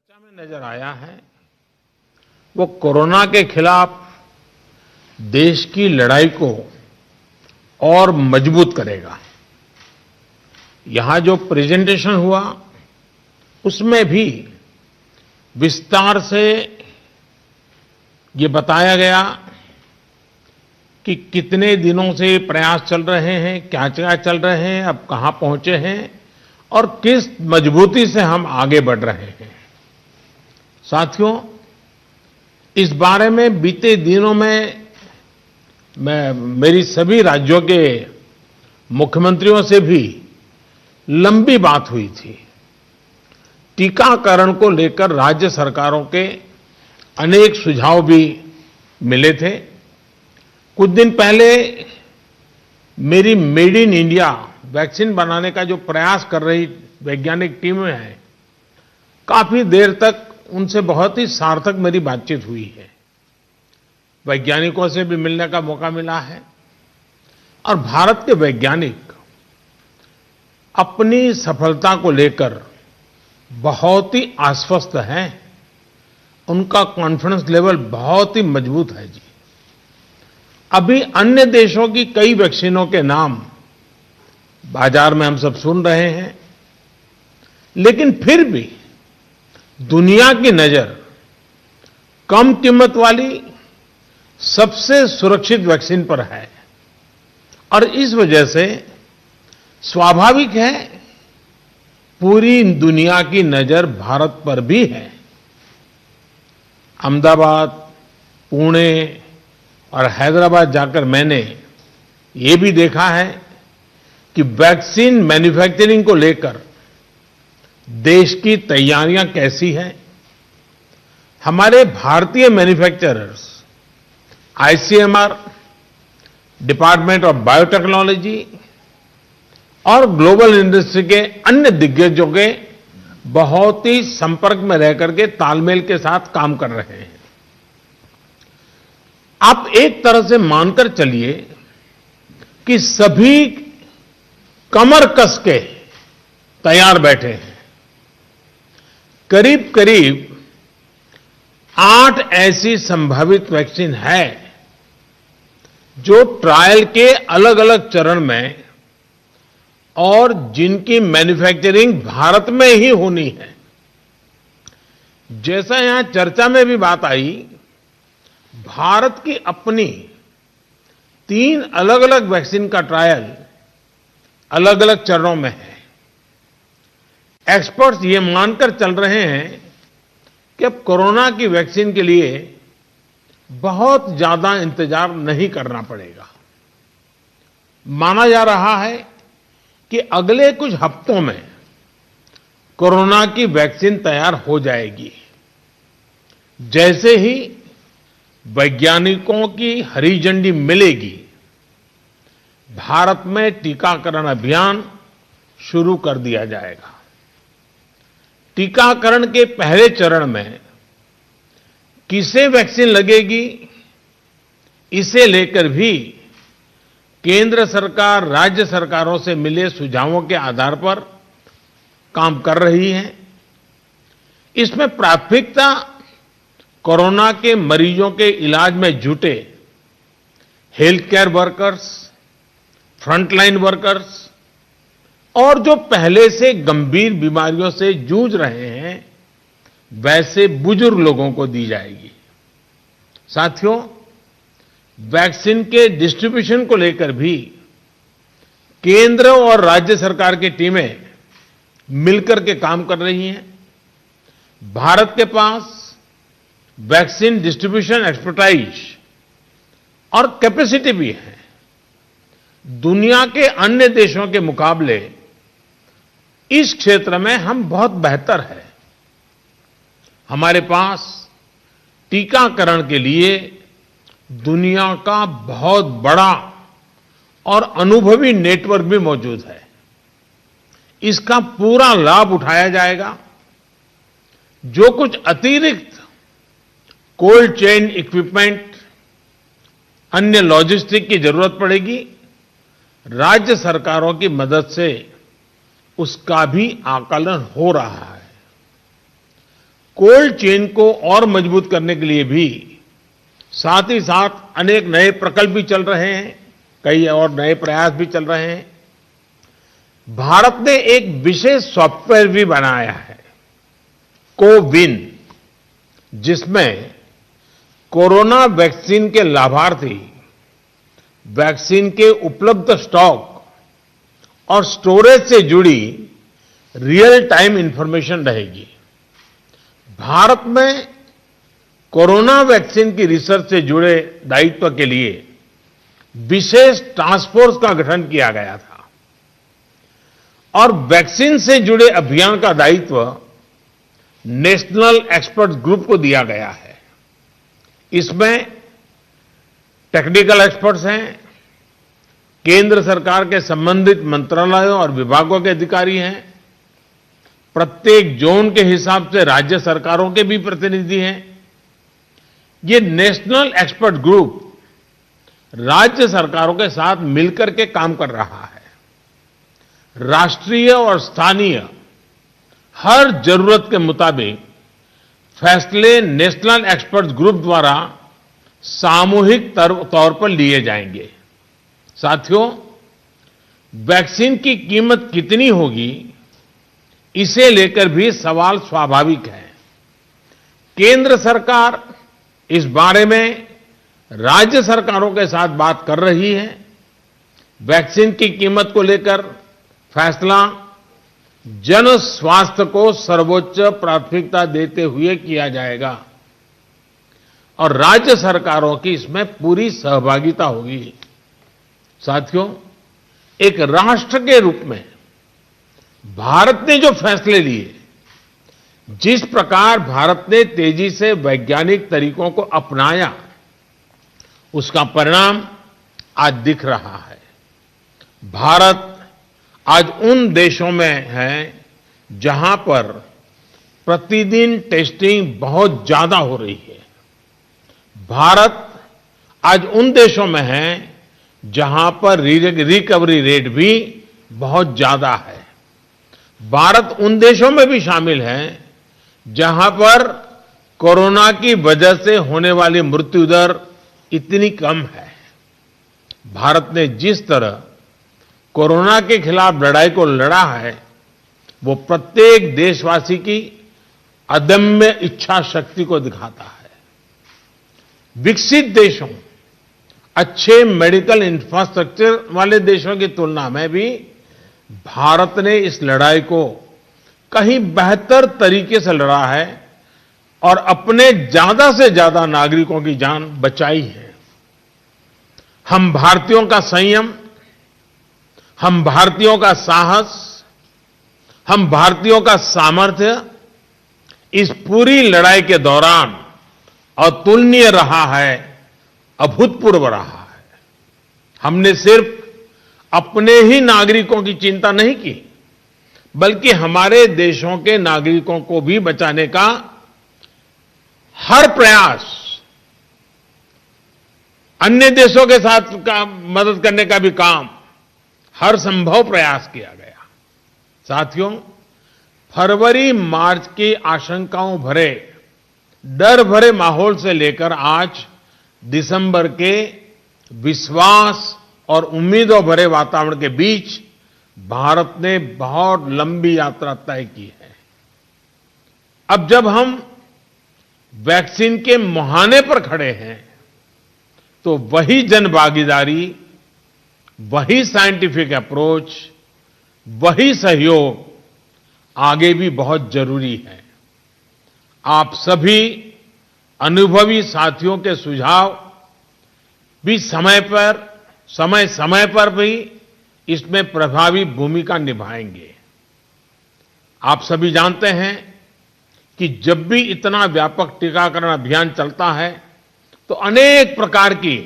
चर्चा में नजर आया है वो कोरोना के खिलाफ देश की लड़ाई को और मजबूत करेगा। यहां जो प्रेजेंटेशन हुआ उसमें भी विस्तार से ये बताया गया कि कितने दिनों से ये प्रयास चल रहे हैं, क्या क्या चल रहे हैं, अब कहां पहुंचे हैं और किस मजबूती से हम आगे बढ़ रहे हैं। साथियों, इस बारे में बीते दिनों में मेरी सभी राज्यों के मुख्यमंत्रियों से भी लंबी बात हुई थी। टीकाकरण को लेकर राज्य सरकारों के अनेक सुझाव भी मिले थे। कुछ दिन पहले मेरी मेड इन इंडिया वैक्सीन बनाने का जो प्रयास कर रही वैज्ञानिक टीमें हैं, काफी देर तक उनसे बहुत ही सार्थक मेरी बातचीत हुई है। वैज्ञानिकों से भी मिलने का मौका मिला है और भारत के वैज्ञानिक अपनी सफलता को लेकर बहुत ही आश्वस्त हैं। उनका कॉन्फिडेंस लेवल बहुत ही मजबूत है जी। अभी अन्य देशों की कई वैक्सीनों के नाम बाजार में हम सब सुन रहे हैं, लेकिन फिर भी दुनिया की नजर कम कीमत वाली सबसे सुरक्षित वैक्सीन पर है और इस वजह से स्वाभाविक है पूरी दुनिया की नजर भारत पर भी है। अहमदाबाद, पुणे और हैदराबाद जाकर मैंने ये भी देखा है कि वैक्सीन मैन्युफैक्चरिंग को लेकर देश की तैयारियां कैसी हैं। हमारे भारतीय manufacturers, ICMR, department of biotechnology और ग्लोबल इंडस्ट्री के अन्य दिग्गजों के बहुत ही संपर्क में रह करके तालमेल के साथ काम कर रहे हैं। आप एक तरह से मानकर चलिए कि सभी कमर कस के तैयार बैठे हैं। करीब करीब 8 ऐसी संभावित वैक्सीन है जो ट्रायल के अलग अलग चरण में और जिनकी मैन्युफैक्चरिंग भारत में ही होनी है। जैसा यहां चर्चा में भी बात आई, भारत की अपनी 3 अलग अलग वैक्सीन का ट्रायल अलग अलग चरणों में है। एक्सपर्ट्स ये मानकर चल रहे हैं कि अब कोरोना की वैक्सीन के लिए बहुत ज्यादा इंतजार नहीं करना पड़ेगा। माना जा रहा है कि अगले कुछ हफ्तों में कोरोना की वैक्सीन तैयार हो जाएगी। जैसे ही वैज्ञानिकों की हरी झंडी मिलेगी, भारत में टीकाकरण अभियान शुरू कर दिया जाएगा। टीकाकरण के पहले चरण में किसे वैक्सीन लगेगी, इसे लेकर भी केंद्र सरकार राज्य सरकारों से मिले सुझावों के आधार पर काम कर रही है। इसमें प्राथमिकता कोरोना के मरीजों के इलाज में जुटे health care workers, frontline workers और जो पहले से गंभीर बीमारियों से जूझ रहे हैं वैसे बुजुर्ग लोगों को दी जाएगी। साथियों, वैक्सीन के डिस्ट्रीब्यूशन को लेकर भी केंद्र और राज्य सरकार की टीमें मिलकर के काम कर रही हैं। भारत के पास वैक्सीन डिस्ट्रीब्यूशन एक्सपर्टाइज और कैपेसिटी भी है। दुनिया के अन्य देशों के मुकाबले इस क्षेत्र में हम बहुत बेहतर हैं। हमारे पास टीकाकरण के लिए दुनिया का बहुत बड़ा और अनुभवी नेटवर्क भी मौजूद है। इसका पूरा लाभ उठाया जाएगा। जो कुछ अतिरिक्त कोल्ड चेन इक्विपमेंट, अन्य लॉजिस्टिक की जरूरत पड़ेगी, राज्य सरकारों की मदद से उसका भी आकलन हो रहा है। कोल्ड चेन को और मजबूत करने के लिए भी साथ ही साथ अनेक नए प्रकल्प भी चल रहे हैं, कई और नए प्रयास भी चल रहे हैं। भारत ने एक विशेष सॉफ्टवेयर भी बनाया है, कोविन, जिसमें कोरोना वैक्सीन के लाभार्थी वैक्सीन के उपलब्ध स्टॉक और स्टोरेज से जुड़ी रियल टाइम इंफॉर्मेशन रहेगी। भारत में कोरोना वैक्सीन की रिसर्च से जुड़े दायित्व के लिए विशेष टास्क फोर्स का गठन किया गया था और वैक्सीन से जुड़े अभियान का दायित्व नेशनल एक्सपर्ट ग्रुप को दिया गया है। इसमें टेक्निकल एक्सपर्ट्स हैं, केंद्र सरकार के संबंधित मंत्रालयों और विभागों के अधिकारी हैं, प्रत्येक जोन के हिसाब से राज्य सरकारों के भी प्रतिनिधि हैं। ये नेशनल एक्सपर्ट ग्रुप राज्य सरकारों के साथ मिलकर के काम कर रहा है। राष्ट्रीय और स्थानीय हर जरूरत के मुताबिक फैसले नेशनल एक्सपर्ट ग्रुप द्वारा सामूहिक तौर पर लिए जाएंगे। साथियों, वैक्सीन की कीमत कितनी होगी, इसे लेकर भी सवाल स्वाभाविक है। केंद्र सरकार इस बारे में राज्य सरकारों के साथ बात कर रही है। वैक्सीन की कीमत को लेकर फैसला जन स्वास्थ्य को सर्वोच्च प्राथमिकता देते हुए किया जाएगा और राज्य सरकारों की इसमें पूरी सहभागिता होगी। साथियों, एक राष्ट्र के रूप में भारत ने जो फैसले लिए, जिस प्रकार भारत ने तेजी से वैज्ञानिक तरीकों को अपनाया, उसका परिणाम आज दिख रहा है। भारत आज उन देशों में है जहां पर प्रतिदिन टेस्टिंग बहुत ज्यादा हो रही है। भारत आज उन देशों में है जहां पर रिकवरी रेट भी बहुत ज्यादा है। भारत उन देशों में भी शामिल है जहां पर कोरोना की वजह से होने वाली मृत्यु दर इतनी कम है। भारत ने जिस तरह कोरोना के खिलाफ लड़ाई को लड़ा है, वो प्रत्येक देशवासी की अदम्य इच्छा शक्ति को दिखाता है। विकसित देशों, अच्छे मेडिकल इंफ्रास्ट्रक्चर वाले देशों की तुलना में भी भारत ने इस लड़ाई को कहीं बेहतर तरीके से लड़ा है और अपने ज्यादा से ज्यादा नागरिकों की जान बचाई है। हम भारतीयों का संयम, हम भारतीयों का साहस, हम भारतीयों का सामर्थ्य इस पूरी लड़ाई के दौरान अतुलनीय रहा है, अभूतपूर्व रहा है। हमने सिर्फ अपने ही नागरिकों की चिंता नहीं की, बल्कि हमारे देशों के नागरिकों को भी बचाने का हर प्रयास, अन्य देशों के साथ मदद करने का भी काम, हर संभव प्रयास किया गया। साथियों, फरवरी मार्च की आशंकाओं भरे, डर भरे माहौल से लेकर आज दिसंबर के विश्वास और उम्मीदों भरे वातावरण के बीच भारत ने बहुत लंबी यात्रा तय की है। अब जब हम वैक्सीन के मुहाने पर खड़े हैं, तो वही जन भागीदारी, वही साइंटिफिक अप्रोच, वही सहयोग आगे भी बहुत जरूरी है। आप सभी अनुभवी साथियों के सुझाव भी समय समय पर भी इसमें प्रभावी भूमिका निभाएंगे। आप सभी जानते हैं कि जब भी इतना व्यापक टीकाकरण अभियान चलता है, तो अनेक प्रकार की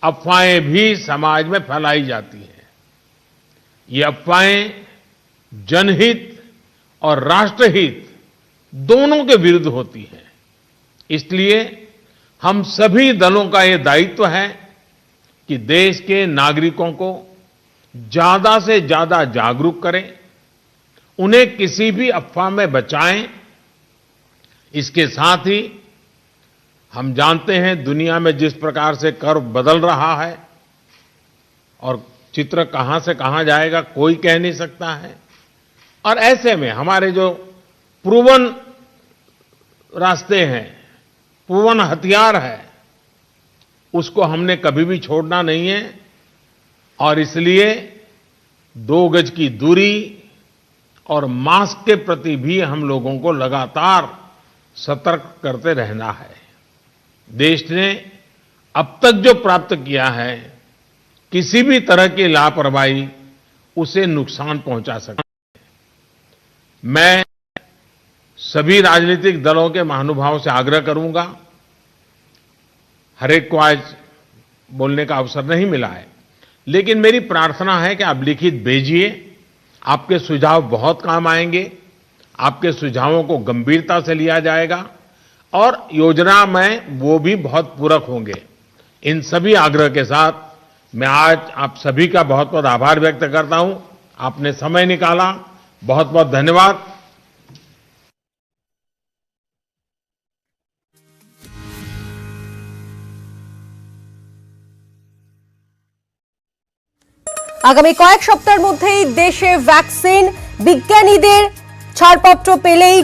अफवाहें भी समाज में फैलाई जाती हैं। ये अफवाहें जनहित और राष्ट्रहित दोनों के विरुद्ध होती हैं। इसलिए हम सभी दलों का ये दायित्व है कि देश के नागरिकों को ज्यादा से ज्यादा जागरूक करें, उन्हें किसी भी अफवाह में बचाएं, इसके साथ ही हम जानते हैं दुनिया में जिस प्रकार से कर्व बदल रहा है और चित्र कहां से कहां जाएगा कोई कह नहीं सकता है। और ऐसे में हमारे जो प्रूवन रास्ते हैं, प्रूवन हथियार है, उसको हमने कभी भी छोड़ना नहीं है। और इसलिए 2 गज की दूरी और मास्क के प्रति भी हम लोगों को लगातार सतर्क करते रहना है। देश ने अब तक जो प्राप्त किया है, किसी भी तरह की लापरवाही उसे नुकसान पहुंचा सकती है। मैं सभी राजनीतिक दलों के महानुभावों से आग्रह करूंगा, हर एक को आज बोलने का अवसर नहीं मिला है, लेकिन मेरी प्रार्थना है कि आप लिखित भेजिए। आपके सुझाव बहुत काम आएंगे, आपके सुझावों को गंभीरता से लिया जाएगा और योजना में वो भी बहुत पूरक होंगे। इन सभी आग्रह के साथ मैं आज आप सभी का बहुत बहुत आभार व्यक्त करता हूं। आपने समय निकाला, बहुत बहुत धन्यवाद। আগামী কয়েক সপ্তাহের মধ্যেই দেশে ভ্যাকসিন, বিজ্ঞানীদের ছাড়পত্র পেলেই